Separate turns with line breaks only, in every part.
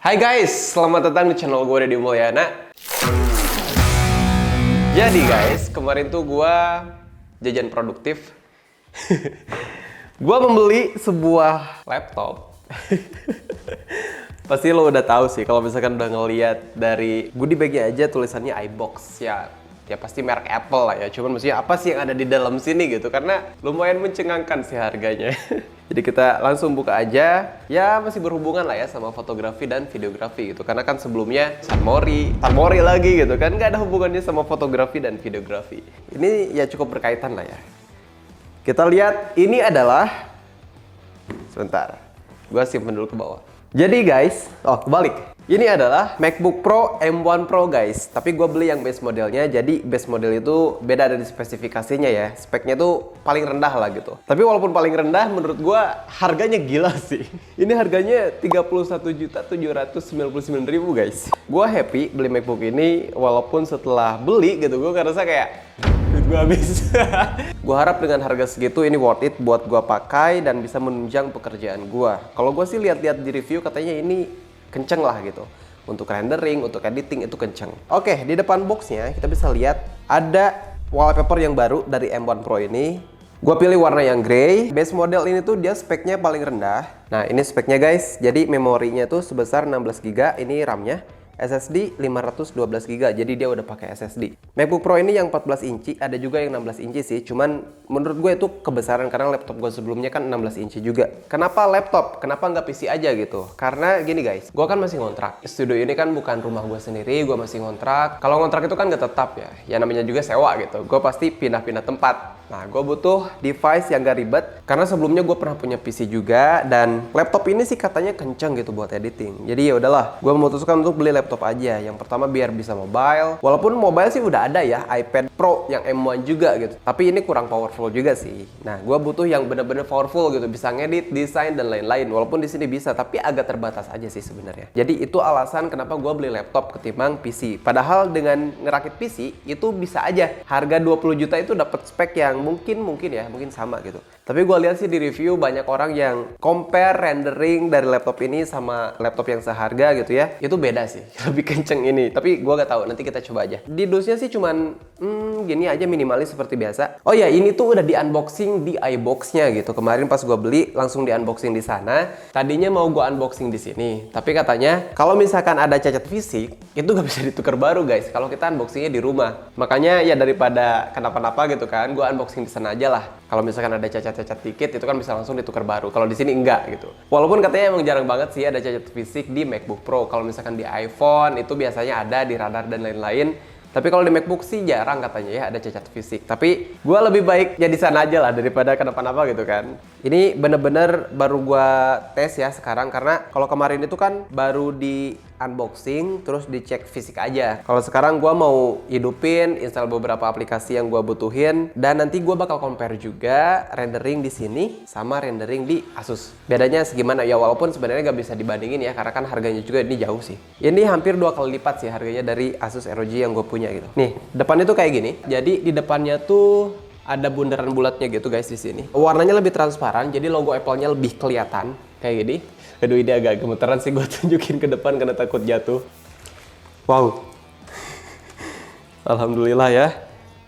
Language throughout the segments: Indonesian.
Hai guys, selamat datang di channel gue Deddy Mulyana. Jadi guys, kemarin tuh gue jajan produktif. Gue membeli sebuah laptop. Pasti lo udah tahu sih kalau misalkan udah ngeliat dari goodie bagnya aja tulisannya iBox ya pasti merek Apple lah ya. Cuman maksudnya apa sih yang ada di dalam sini gitu, karena lumayan mencengangkan sih harganya. Jadi kita langsung buka aja. Ya masih berhubungan lah ya sama fotografi dan videografi gitu, karena kan sebelumnya Sunmori lagi gitu kan, nggak ada hubungannya sama fotografi dan videografi. Ini ya cukup berkaitan lah ya. Kita lihat, ini adalah, sebentar, gua simpen dulu ke bawah. Jadi guys, kebalik. Ini adalah MacBook Pro M1 Pro guys. Tapi gue beli yang base modelnya. Jadi base model itu beda dari spesifikasinya ya. Speknya tuh paling rendah lah gitu. Tapi walaupun paling rendah, menurut gue harganya gila sih. Ini harganya 31.799.000 guys. Gue happy beli MacBook ini, walaupun setelah beli gitu gue ngerasa kayak duit gue habis. Gue harap dengan harga segitu ini worth it buat gue pakai dan bisa menunjang pekerjaan gue. Kalau gue sih lihat-lihat di review katanya ini kenceng lah gitu. Untuk rendering, untuk editing itu kenceng. Oke, di depan boxnya kita bisa lihat ada wallpaper yang baru dari M1 Pro ini. Gue pilih warna yang grey. Base model ini tuh dia speknya paling rendah. Nah ini speknya guys. Jadi memorinya tuh sebesar 16 GB. Ini RAM-nya. SSD 512 GB, jadi dia udah pakai SSD. MacBook Pro ini yang 14 inci, ada juga yang 16 inci sih. Cuman menurut gue itu kebesaran karena laptop gue sebelumnya kan 16 inci juga. Kenapa laptop? Kenapa nggak PC aja gitu? Karena gini guys, gue kan masih ngontrak. Studio ini kan bukan rumah gue sendiri, gue masih ngontrak. Kalau ngontrak itu kan nggak tetap ya. Ya namanya juga sewa gitu. Gue pasti pindah-pindah tempat. Nah, gue butuh device yang gak ribet karena sebelumnya gue pernah punya PC juga dan laptop ini sih katanya kenceng gitu buat editing. Jadi ya udahlah, gue memutuskan untuk beli laptop aja. Yang pertama biar bisa mobile. Walaupun mobile sih udah ada ya, iPad Pro yang M1 juga gitu. Tapi ini kurang powerful juga sih. Nah, gue butuh yang bener-bener powerful gitu, bisa ngedit, desain dan lain-lain. Walaupun di sini bisa, tapi agak terbatas aja sih sebenarnya. Jadi itu alasan kenapa gue beli laptop ketimbang PC. Padahal dengan ngerakit PC itu bisa aja harga 20 juta itu dapat spek yang mungkin sama gitu. Tapi gue lihat sih di review banyak orang yang compare rendering dari laptop ini sama laptop yang seharga gitu ya. Itu beda sih, lebih kenceng ini. Tapi gue gak tahu, nanti kita coba aja. Di dosnya sih cuman gini aja, minimalis seperti biasa. Oh ya, ini tuh udah di unboxing di iBox-nya gitu. Kemarin pas gue beli langsung di unboxing di sana. Tadinya mau gue unboxing di sini, tapi katanya kalau misalkan ada cacat fisik itu gak bisa ditukar baru guys. Kalau kita unboxingnya di rumah, makanya ya daripada kenapa-napa gitu kan, gue unboxing di sana aja lah. Kalau misalkan ada cacat-cacat dikit itu kan bisa langsung ditukar baru. Kalau di sini enggak gitu. Walaupun katanya emang jarang banget sih ada cacat fisik di MacBook Pro. Kalau misalkan di iPhone itu biasanya ada di radar dan lain-lain. Tapi kalau di MacBook sih jarang katanya ya ada cacat fisik. Tapi gue lebih baik ya di sana aja lah daripada kenapa-napa gitu kan. Ini bener-bener baru gue tes ya sekarang, karena kalau kemarin itu kan baru di unboxing terus dicek fisik aja. Kalau sekarang gue mau hidupin, install beberapa aplikasi yang gue butuhin, dan nanti gue bakal compare juga rendering di sini sama rendering di Asus. Bedanya segimana ya, walaupun sebenarnya gak bisa dibandingin ya karena kan harganya juga ini jauh sih. Ini hampir 2 kali lipat sih harganya dari Asus ROG yang gue punya gitu. Nih, depannya tuh kayak gini. Jadi di depannya tuh ada bundaran bulatnya gitu guys di sini. Warnanya lebih transparan, jadi logo Apple-nya lebih kelihatan kayak gini. Aduh, ini agak gemeteran sih gue tunjukin ke depan karena takut jatuh. Wow. Alhamdulillah ya.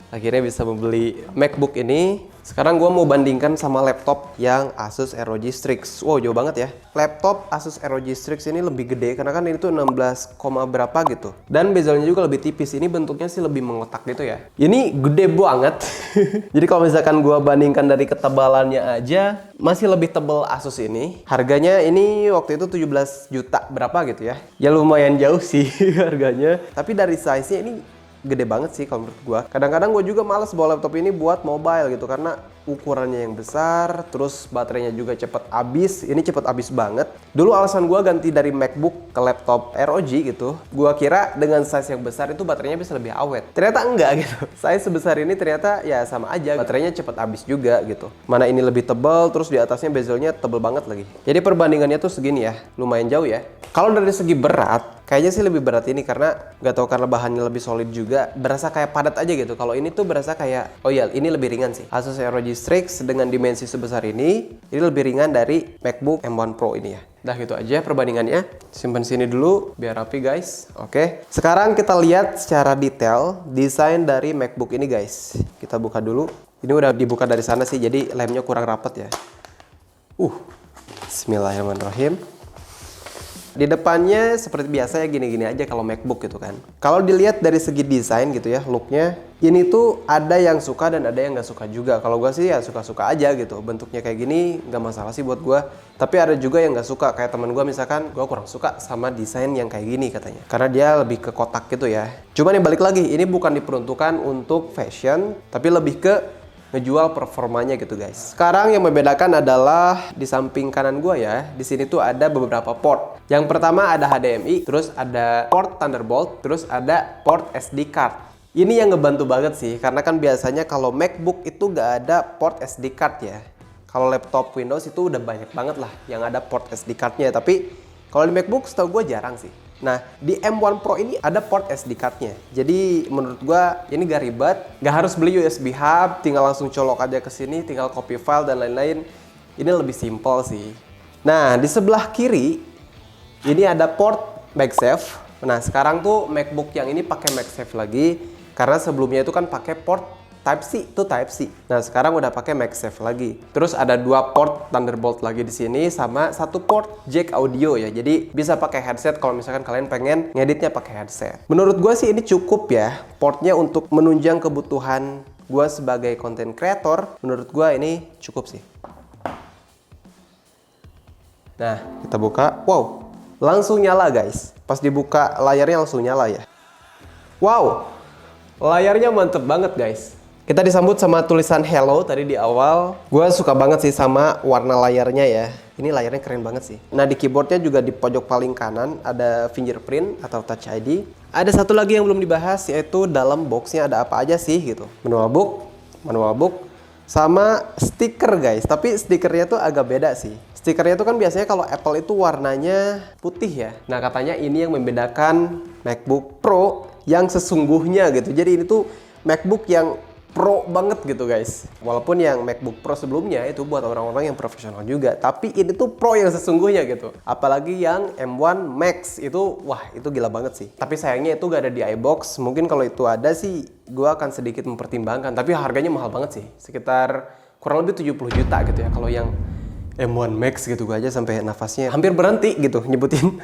Akhirnya bisa membeli MacBook ini. Sekarang gue mau bandingkan sama laptop yang Asus ROG Strix. Wow, jauh banget ya. Laptop Asus ROG Strix ini lebih gede karena kan ini tuh 16, berapa gitu. Dan bezelnya juga lebih tipis. Ini bentuknya sih lebih mengotak gitu ya. Ini gede banget. Jadi kalau misalkan gue bandingkan dari ketebalannya aja, masih lebih tebal Asus ini. Harganya ini waktu itu 17 juta berapa gitu ya. Ya lumayan jauh sih harganya. Tapi dari size-nya ini gede banget sih kalau menurut gue. Kadang-kadang gue juga males bawa laptop ini buat mobile gitu karena ukurannya yang besar, terus baterainya juga cepet habis. Ini cepet habis banget. Dulu alasan gue ganti dari MacBook ke laptop ROG gitu, gue kira dengan size yang besar itu baterainya bisa lebih awet. Ternyata enggak gitu. Size sebesar ini ternyata ya sama aja, baterainya cepet habis juga gitu. Mana ini lebih tebal, terus di atasnya bezelnya tebel banget lagi. Jadi perbandingannya tuh segini ya, lumayan jauh ya. Kalau dari segi berat, kayaknya sih lebih berat ini karena nggak tahu, karena bahannya lebih solid juga, berasa kayak padat aja gitu. Kalau ini tuh berasa kayak, oh iya ini lebih ringan sih. Asus ROG Strix dengan dimensi sebesar ini lebih ringan dari MacBook M1 Pro ini ya. Dah gitu aja perbandingannya. Simpan sini dulu biar rapi guys. Oke. Sekarang kita lihat secara detail desain dari MacBook ini guys. Kita buka dulu. Ini udah dibuka dari sana sih, jadi lemnya kurang rapat ya. Bismillahirrahmanirrahim. Di depannya seperti biasa ya gini-gini aja kalau MacBook gitu kan. Kalau dilihat dari segi desain gitu ya, looknya ini tuh ada yang suka dan ada yang nggak suka juga. Kalau gua sih ya suka-suka aja gitu. Bentuknya kayak gini nggak masalah sih buat gua. Tapi ada juga yang nggak suka. Kayak teman gua misalkan, gua kurang suka sama desain yang kayak gini katanya. Karena dia lebih ke kotak gitu ya. Cuman yang balik lagi, ini bukan diperuntukkan untuk fashion, tapi lebih ke ngejual performanya gitu guys. Sekarang yang membedakan adalah di samping kanan gua ya, di sini tuh ada beberapa port. Yang pertama ada HDMI, terus ada port Thunderbolt, terus ada port SD card. Ini yang ngebantu banget sih, karena kan biasanya kalau MacBook itu nggak ada port SD card ya. Kalau laptop Windows itu udah banyak banget lah yang ada port SD card-nya, tapi kalau di MacBook setahu gue jarang sih. Nah, di M1 Pro ini ada port SD card-nya. Jadi menurut gua ini gak ribet, gak harus beli USB hub, tinggal langsung colok aja ke sini, tinggal copy file dan lain-lain. Ini lebih simpel sih. Nah, di sebelah kiri ini ada port MagSafe. Nah, sekarang tuh MacBook yang ini pakai MagSafe lagi karena sebelumnya itu kan pakai port Type-C, itu Type-C. Nah, sekarang udah pakai MagSafe lagi. Terus ada 2 port Thunderbolt lagi di sini sama 1 port jack audio ya. Jadi bisa pakai headset kalau misalkan kalian pengen ngeditnya pakai headset. Menurut gue sih ini cukup ya portnya untuk menunjang kebutuhan gue sebagai content creator. Menurut gue ini cukup sih. Nah, kita buka. Wow, langsung nyala guys. Pas dibuka layarnya langsung nyala ya. Wow, layarnya mantep banget guys. Kita disambut sama tulisan hello tadi di awal. Gue suka banget sih sama warna layarnya ya. Ini layarnya keren banget sih. Nah, di keyboardnya juga di pojok paling kanan ada fingerprint atau Touch ID. Ada satu lagi yang belum dibahas, yaitu dalam boxnya ada apa aja sih gitu. Manual book, sama stiker guys. Tapi stikernya tuh agak beda sih. Stikernya tuh kan biasanya kalau Apple itu warnanya putih ya. Nah, katanya ini yang membedakan MacBook Pro yang sesungguhnya gitu. Jadi ini tuh MacBook yang pro banget gitu guys. Walaupun yang MacBook Pro sebelumnya itu buat orang-orang yang profesional juga, tapi ini tuh pro yang sesungguhnya gitu. Apalagi yang M1 Max itu, wah itu gila banget sih. Tapi sayangnya itu gak ada di iBox. Mungkin kalau itu ada sih gue akan sedikit mempertimbangkan, tapi harganya mahal banget sih. Sekitar kurang lebih 70 juta gitu ya kalau yang M1 Max gitu. Gue aja sampai nafasnya hampir berhenti gitu nyebutin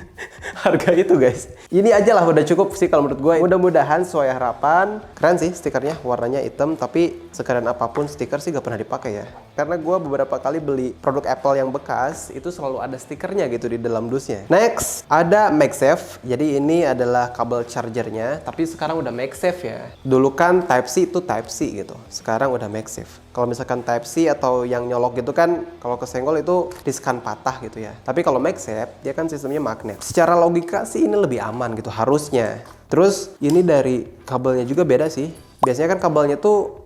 harga itu guys. Ini aja lah udah cukup sih kalau menurut gue. Mudah-mudahan sesuai harapan. Keren sih stikernya, warnanya hitam, tapi sekeren apapun stiker sih gak pernah dipakai ya. Karena gue beberapa kali beli produk Apple yang bekas itu selalu ada stikernya gitu di dalam dusnya. Next ada MagSafe. Jadi ini adalah kabel chargernya, tapi sekarang udah MagSafe ya. Dulu kan Type-C itu Type-C gitu, sekarang udah MagSafe. Kalau misalkan Type-C atau yang nyolok gitu kan, kalau kesenggol itu riskan patah gitu ya. Tapi kalau MagSafe dia kan sistemnya magnet. Secara logika sih ini lebih aman gitu harusnya. Terus ini dari kabelnya juga beda sih. Biasanya kan kabelnya tuh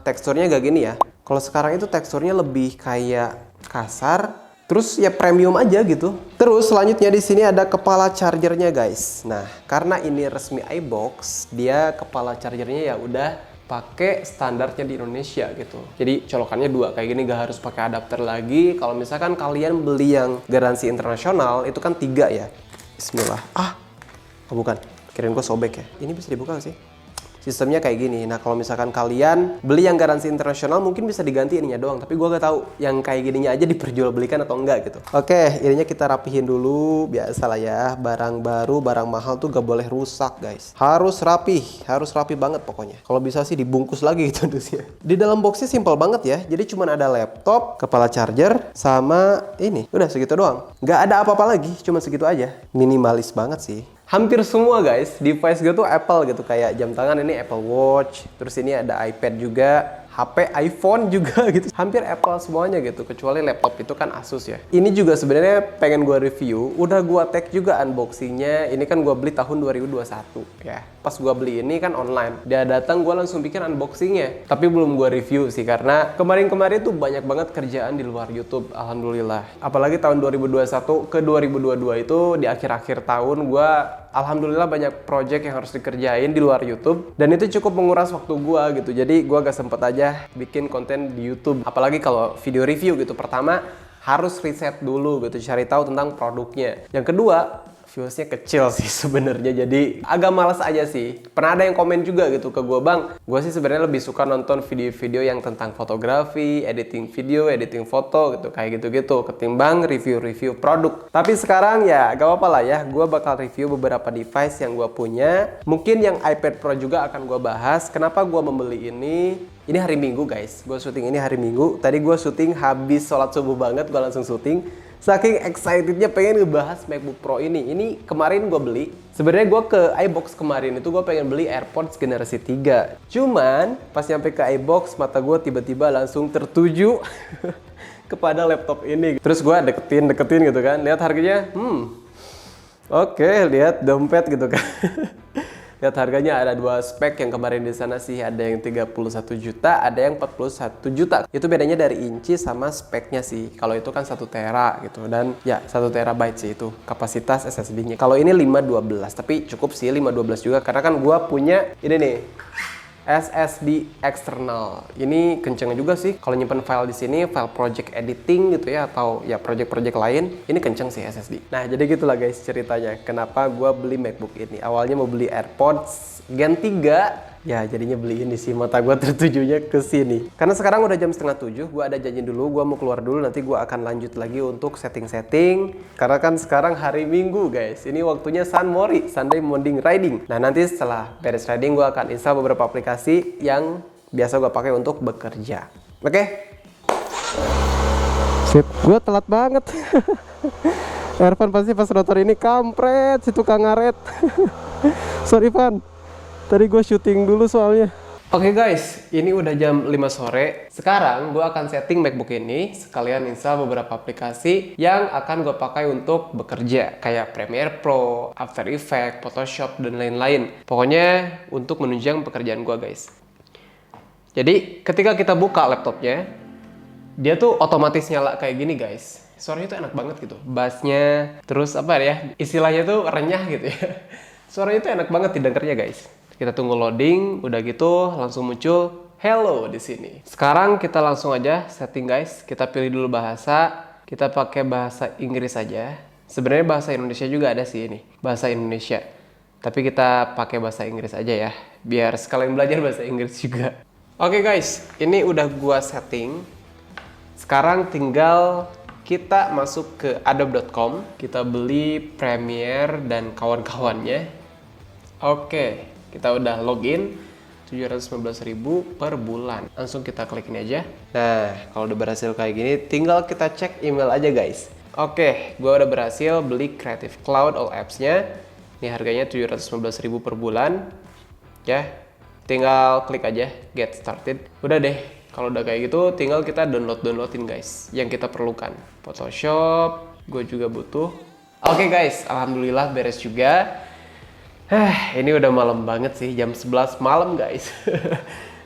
teksturnya gak gini ya. Kalau sekarang itu teksturnya lebih kayak kasar, terus ya premium aja gitu. Terus selanjutnya di sini ada kepala chargernya guys. Nah, karena ini resmi iBox, dia kepala chargernya ya udah pakai standarnya di Indonesia gitu. Jadi colokannya 2 kayak gini, gak harus pakai adapter lagi. Kalau misalkan kalian beli yang garansi internasional itu kan 3 ya. Bismillah. Oh bukan, kirain gue sobek ya. Ini bisa dibuka gak sih? Sistemnya kayak gini. Nah, kalau misalkan kalian beli yang garansi internasional mungkin bisa diganti ininya doang, tapi gue gak tahu yang kayak gininya aja diperjualbelikan atau enggak gitu. Oke, ininya kita rapihin dulu. Biasalah ya, barang baru, barang mahal tuh gak boleh rusak guys. Harus rapi banget pokoknya. Kalau bisa sih dibungkus lagi gitu dusnya. Di dalam boxnya simple banget ya. Jadi cuma ada laptop, kepala charger, sama ini. Udah segitu doang. Gak ada apa-apa lagi, cuma segitu aja. Minimalis banget sih. Hampir semua guys, device gue tuh Apple gitu. Kayak jam tangan ini Apple Watch, terus ini ada iPad juga, HP, iPhone juga gitu. Hampir Apple semuanya gitu, kecuali laptop itu kan Asus ya. Ini juga sebenarnya pengen gue review, udah gue tag juga unboxingnya. Ini kan gue beli tahun 2021 ya. Pas gue beli ini kan online, dia datang gue langsung bikin unboxingnya. Tapi belum gue review sih, karena kemarin-kemarin tuh banyak banget kerjaan di luar YouTube, alhamdulillah. Apalagi tahun 2021 ke 2022 itu di akhir-akhir tahun gue alhamdulillah banyak project yang harus dikerjain di luar YouTube, dan itu cukup menguras waktu gua gitu. Jadi gua gak sempet aja bikin konten di YouTube. Apalagi kalau video review gitu. Pertama, harus riset dulu gitu, cari tahu tentang produknya. Yang kedua, viewsnya kecil sih sebenarnya, jadi agak malas aja sih. Pernah ada yang komen juga gitu ke gue, bang, gue sih sebenarnya lebih suka nonton video-video yang tentang fotografi, editing video, editing foto gitu, kayak gitu-gitu, ketimbang review-review produk. Tapi sekarang ya gak apa-apa lah ya, gue bakal review beberapa device yang gue punya. Mungkin yang iPad Pro juga akan gue bahas. Kenapa gue membeli ini? Ini hari Minggu guys, gue syuting ini hari Minggu. Tadi gue syuting habis sholat subuh banget, gue langsung syuting. Saking excitednya pengen ngebahas MacBook Pro ini. Ini kemarin gue beli. Sebenarnya gue ke iBox kemarin itu gue pengen beli AirPods generasi 3. Cuman pas nyampe ke iBox mata gue tiba-tiba langsung tertuju kepada laptop ini. Terus gue deketin gitu kan. Lihat harganya, oke, lihat dompet gitu kan. Lihat harganya, ada dua spek yang kemarin di sana sih, ada yang 31 juta, ada yang 41 juta. Itu bedanya dari inci sama speknya sih. Kalau itu kan 1 tera gitu, dan ya 1 terabyte sih itu kapasitas SSD-nya. Kalau ini 512, tapi cukup sih 512 juga karena kan gua punya ini nih, SSD eksternal. Ini kenceng juga sih kalau nyimpen file di sini, file project editing gitu ya, atau ya project-project lain. Ini kenceng sih SSD. Nah, jadi gitulah guys ceritanya. Kenapa gua beli MacBook ini? Awalnya mau beli AirPods Gen 3. Ya, jadinya beli ini sih, mata gue tertujunya ke sini. Karena sekarang udah jam 6:30, gue ada janji dulu, gue mau keluar dulu, nanti gue akan lanjut lagi untuk setting-setting. Karena kan sekarang hari Minggu guys, ini waktunya Sunmori, Sunday Morning Riding. Nah, nanti setelah beres riding, gue akan install beberapa aplikasi yang biasa gue pakai untuk bekerja. Oke? Sip, gue telat banget. Ervan pasti pas rotor ini kampret, si tukang ngaret. Sorry Van. Tadi gue syuting dulu soalnya. Oke guys, ini udah jam 5 sore. Sekarang gue akan setting MacBook ini, sekalian install beberapa aplikasi yang akan gue pakai untuk bekerja, kayak Premiere Pro, After Effects, Photoshop, dan lain-lain. Pokoknya untuk menunjang pekerjaan gue guys. Jadi ketika kita buka laptopnya, dia tuh otomatis nyala kayak gini guys. Suaranya tuh enak banget gitu, bassnya, terus apa ya, istilahnya tuh renyah gitu ya. Suaranya tuh enak banget didengarnya guys. Kita tunggu loading, udah gitu langsung muncul hello di sini. Sekarang kita langsung aja setting guys. Kita pilih dulu bahasa. Kita pakai bahasa Inggris aja. Sebenarnya bahasa Indonesia juga ada sih ini, bahasa Indonesia. Tapi kita pakai bahasa Inggris aja ya, biar sekalian belajar bahasa Inggris juga. Oke guys, ini udah gua setting. Sekarang tinggal kita masuk ke adobe.com. Kita beli Premiere dan kawan-kawannya. Oke. Kita udah login 715.000 per bulan. Langsung kita klik ini aja. Nah, kalau udah berhasil kayak gini, tinggal kita cek email aja guys. Oke, gue udah berhasil beli Creative Cloud all apps-nya. Ini harganya 715.000 per bulan. Ya, tinggal klik aja get started. Udah deh, kalau udah kayak gitu, tinggal kita downloadin guys yang kita perlukan. Photoshop, gue juga butuh. Oke guys, alhamdulillah beres juga. Ini udah malam banget sih, jam 11 malam guys.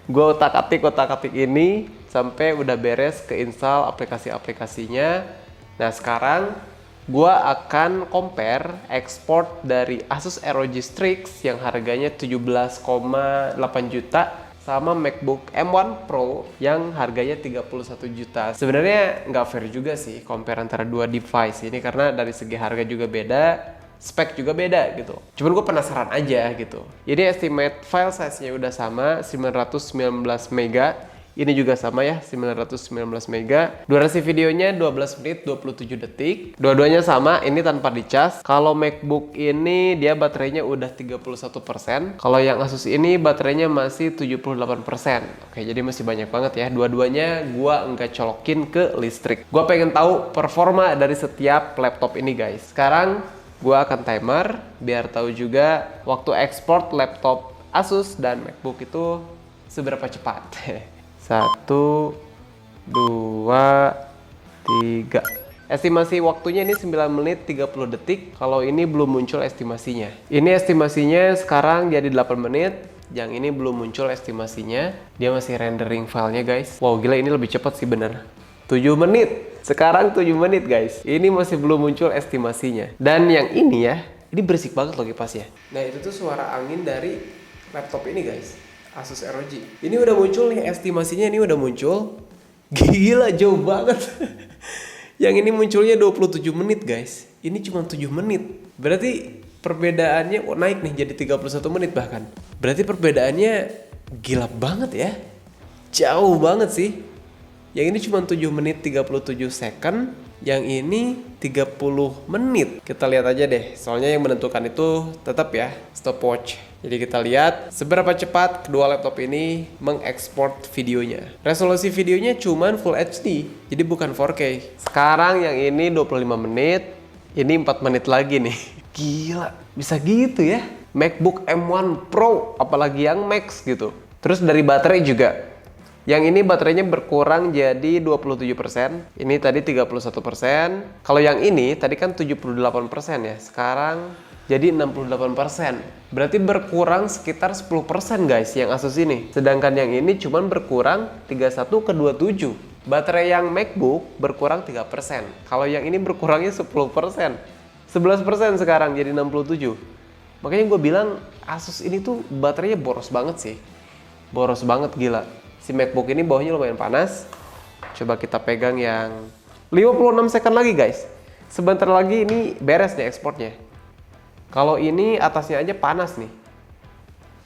Gue otak-atik ini sampai udah beres keinstall aplikasi-aplikasinya. Nah sekarang gue akan compare export dari Asus ROG Strix yang harganya 17,8 juta sama MacBook M1 Pro yang harganya 31 juta. Sebenarnya nggak fair juga sih compare antara dua device ini karena dari segi harga juga beda, spek juga beda gitu. Cuman gue penasaran aja gitu. Ini estimate file size-nya udah sama 919 mega. Ini juga sama ya 919 mega. Durasi videonya 12 menit 27 detik. Dua-duanya sama, ini tanpa dicas. Kalau MacBook ini dia baterainya udah 31%. Kalau yang Asus ini baterainya masih 78%. Oke, jadi masih banyak banget ya. Dua-duanya gua nggak colokin ke listrik. Gua pengen tahu performa dari setiap laptop ini guys. Sekarang gua akan timer biar tahu juga waktu ekspor laptop Asus dan MacBook itu seberapa cepat. 1, 2, 3. Estimasi waktunya ini 9 menit 30 detik. Kalau ini belum muncul estimasinya. Ini estimasinya sekarang jadi 8 menit. Yang ini belum muncul estimasinya. Dia masih rendering filenya guys. Wow gila, ini lebih cepat sih bener. 7 menit. Sekarang 7 menit guys. Ini masih belum muncul estimasinya. Dan yang ini ya, ini berisik banget loh kipasnya. Nah itu tuh suara angin dari laptop ini guys, Asus ROG. Ini udah muncul nih estimasinya, ini udah muncul. Gila jauh banget. Yang ini munculnya 27 menit guys. Ini cuma 7 menit. Berarti perbedaannya naik nih jadi 31 menit bahkan. Berarti perbedaannya gila banget ya. Jauh banget sih. Yang ini cuma 7 menit 37 second. Yang ini 30 menit. Kita lihat aja deh. Soalnya yang menentukan itu tetap ya stopwatch. Jadi kita lihat seberapa cepat kedua laptop ini mengekspor videonya. Resolusi videonya cuman Full HD. Jadi bukan 4K. Sekarang yang ini 25 menit. Ini 4 menit lagi nih. Gila, bisa gitu ya. MacBook M1 Pro, apalagi yang Max gitu. Terus dari baterai juga. Yang ini baterainya berkurang jadi 27%. Ini tadi 31%. Kalau yang ini tadi kan 78% ya. Sekarang jadi 68%. Berarti berkurang sekitar 10% guys yang Asus ini. Sedangkan yang ini cuman berkurang 31 ke 27. Baterai yang MacBook berkurang 3%. Kalau yang ini berkurangnya 10%. 11% sekarang jadi 67. Makanya gue bilang Asus ini tuh baterainya boros banget sih. Boros banget gila. Si MacBook ini bawahnya lumayan panas. Coba kita pegang yang 56 second lagi guys. Sebentar lagi ini beres nih ekspornya. Kalau ini atasnya aja panas nih.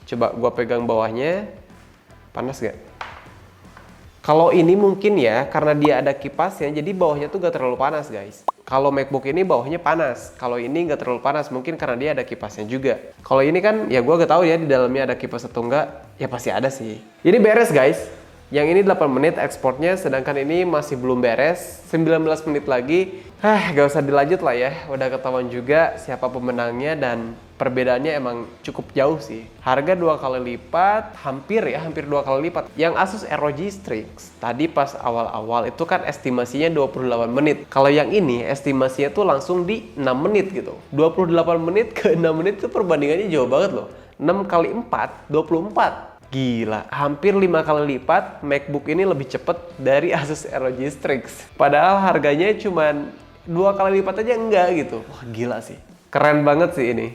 Coba gua pegang bawahnya. Panas gak? Kalau ini mungkin ya karena dia ada kipasnya jadi bawahnya tuh gak terlalu panas guys. Kalau MacBook ini bawahnya panas. Kalau ini gak terlalu panas mungkin karena dia ada kipasnya juga. Kalau ini kan ya gua gak tahu ya di dalamnya ada kipas atau enggak. Ya pasti ada sih. Ini beres guys. Yang ini 8 menit ekspornya sedangkan ini masih belum beres. 19 menit lagi. Gak usah dilanjut lah ya. Udah ketahuan juga siapa pemenangnya dan perbedaannya emang cukup jauh sih. Harga 2 kali lipat, hampir 2 kali lipat. Yang Asus ROG Strix tadi pas awal-awal itu kan estimasinya 28 menit. Kalau yang ini estimasinya tuh langsung di 6 menit gitu. 28 menit ke 6 menit itu perbandingannya jauh banget loh. 6 kali 4, 24. Gila, hampir 5 kali lipat MacBook ini lebih cepet dari Asus ROG Strix. Padahal harganya cuman 2 kali lipat aja enggak gitu. Wah gila sih. Keren banget sih ini.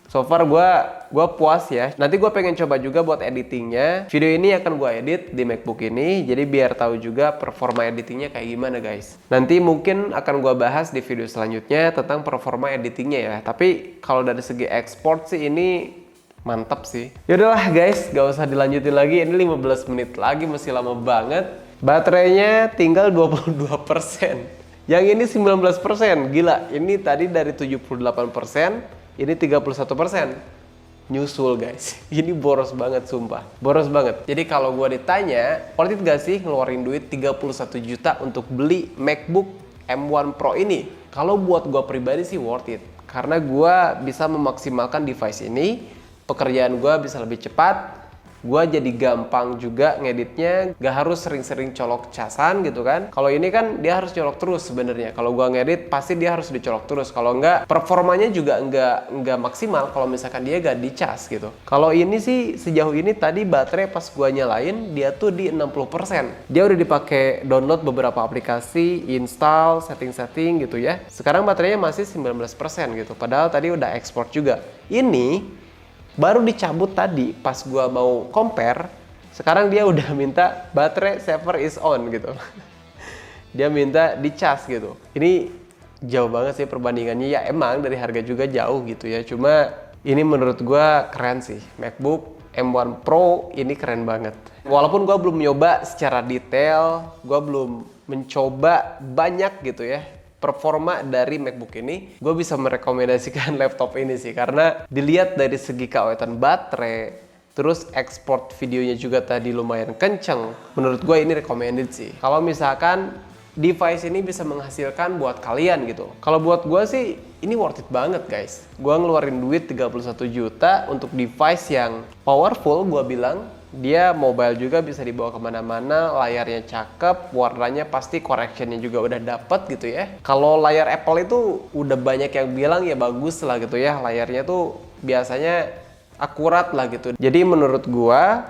So far gua puas ya. Nanti gua pengen coba juga buat editingnya. Video ini akan gua edit di MacBook ini. Jadi biar tahu juga performa editingnya kayak gimana guys. Nanti mungkin akan gua bahas di video selanjutnya tentang performa editingnya ya. Tapi kalau dari segi ekspor sih ini mantap sih. Yaudahlah guys, gak usah dilanjutin lagi. Ini 15 menit lagi masih lama banget. Baterainya tinggal 22%. Yang ini 19%. Gila, ini tadi dari 78%, ini 31%. Nyusul guys. Ini boros banget sumpah. Boros banget. Jadi kalau gua ditanya, worth it gak sih ngeluarin duit 31 juta untuk beli MacBook M1 Pro ini? Kalau buat gua pribadi sih worth it. Karena gua bisa memaksimalkan device ini. Pekerjaan gue bisa lebih cepat, gue jadi gampang juga ngeditnya, gak harus sering-sering colok casan gitu kan. Kalau ini kan dia harus colok terus sebenarnya. Kalau gue ngedit pasti dia harus dicolok terus. Kalau enggak performanya juga enggak maksimal kalau misalkan dia gak dicas gitu. Kalau ini sih sejauh ini tadi baterai pas gue nyalain dia tuh di 60%. Dia udah dipakai download beberapa aplikasi, install, setting-setting gitu ya. Sekarang baterainya masih 19% gitu. Padahal tadi udah ekspor juga. Ini baru dicabut tadi pas gua mau compare, sekarang dia udah minta baterai saver is on gitu. Dia minta dicas gitu. Ini jauh banget sih perbandingannya. Ya emang dari harga juga jauh gitu ya. Cuma ini menurut gua keren sih. MacBook M1 Pro ini keren banget. Walaupun gua belum nyoba secara detail, gua belum mencoba banyak gitu ya performa dari MacBook ini, gue bisa merekomendasikan laptop ini sih karena dilihat dari segi keawetan baterai, terus ekspor videonya juga tadi lumayan kenceng. Menurut gue ini recommended sih. Kalau misalkan device ini bisa menghasilkan buat kalian gitu. Kalau buat gue sih ini worth it banget guys. Gue ngeluarin duit 31 juta untuk device yang powerful, gue bilang. Dia mobile juga bisa dibawa kemana-mana, layarnya cakep, warnanya pasti correctionnya juga udah dapet gitu ya. Kalau layar Apple itu udah banyak yang bilang ya bagus lah gitu ya, layarnya tuh biasanya akurat lah gitu. Jadi menurut gua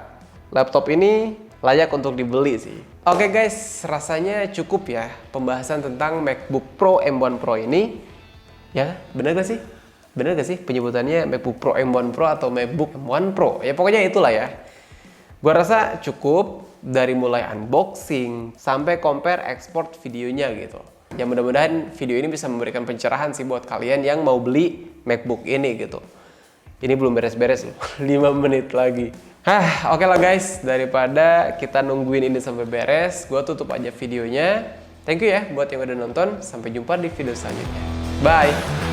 laptop ini layak untuk dibeli sih. Oke guys, rasanya cukup ya pembahasan tentang MacBook Pro M1 Pro ini. Ya, bener gak sih? Bener gak sih penyebutannya MacBook Pro M1 Pro atau MacBook M1 Pro? Ya pokoknya itulah ya. Gua rasa cukup dari mulai unboxing sampai compare export videonya gitu. Ya mudah-mudahan video ini bisa memberikan pencerahan sih buat kalian yang mau beli MacBook ini gitu. Ini belum beres-beres loh, 5 menit lagi. Oke lah guys, daripada kita nungguin ini sampai beres, gue tutup aja videonya. Thank you ya buat yang udah nonton, sampai jumpa di video selanjutnya. Bye!